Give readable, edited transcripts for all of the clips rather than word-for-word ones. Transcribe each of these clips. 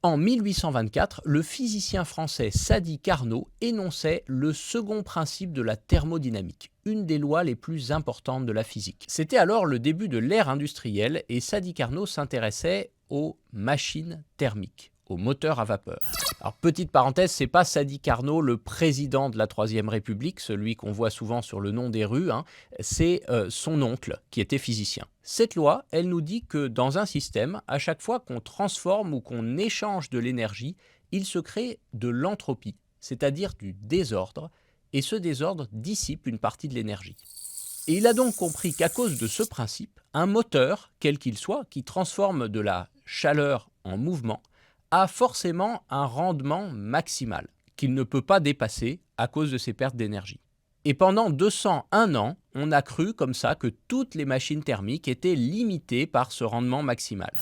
En 1824, le physicien français Sadi Carnot énonçait le second principe de la thermodynamique, une des lois les plus importantes de la physique. C'était alors le début de l'ère industrielle et Sadi Carnot s'intéressait aux machines thermiques, aux moteurs à vapeur. Alors, petite parenthèse, c'est pas Sadi Carnot, le président de la Troisième République, celui qu'on voit souvent sur le nom des rues, hein, c'est son oncle qui était physicien. Cette loi, elle nous dit que dans un système, à chaque fois qu'on transforme ou qu'on échange de l'énergie, il se crée de l'entropie, c'est-à-dire du désordre, et ce désordre dissipe une partie de l'énergie. Et il a donc compris qu'à cause de ce principe, un moteur, quel qu'il soit, qui transforme de la chaleur en mouvement, a forcément un rendement maximal, qu'il ne peut pas dépasser à cause de ses pertes d'énergie. Et pendant 201 ans, on a cru comme ça que toutes les machines thermiques étaient limitées par ce rendement maximal.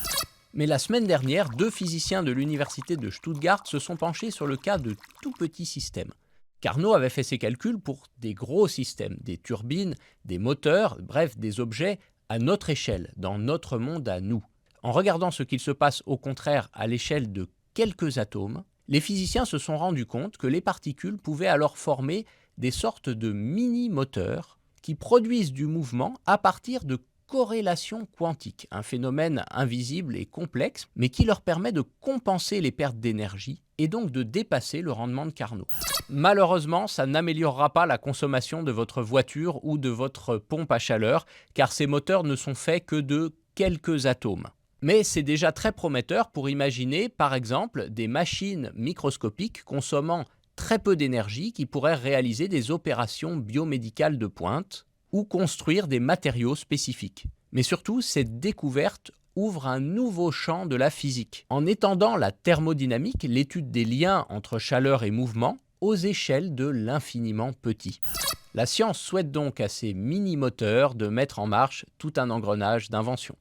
Mais la semaine dernière, deux physiciens de l'université de Stuttgart se sont penchés sur le cas de tout petits systèmes. Carnot avait fait ses calculs pour des gros systèmes, des turbines, des moteurs, bref, des objets à notre échelle, dans notre monde à nous. En regardant ce qu'il se passe au contraire à l'échelle de quelques atomes, les physiciens se sont rendus compte que les particules pouvaient alors former des sortes de mini-moteurs qui produisent du mouvement à partir de corrélations quantiques, un phénomène invisible et complexe, mais qui leur permet de compenser les pertes d'énergie et donc de dépasser le rendement de Carnot. Malheureusement, ça n'améliorera pas la consommation de votre voiture ou de votre pompe à chaleur, car ces moteurs ne sont faits que de quelques atomes. Mais c'est déjà très prometteur pour imaginer, par exemple, des machines microscopiques consommant très peu d'énergie qui pourraient réaliser des opérations biomédicales de pointe ou construire des matériaux spécifiques. Mais surtout, cette découverte ouvre un nouveau champ de la physique, en étendant la thermodynamique, l'étude des liens entre chaleur et mouvement, aux échelles de l'infiniment petit. La science souhaite donc à ces mini-moteurs de mettre en marche tout un engrenage d'inventions.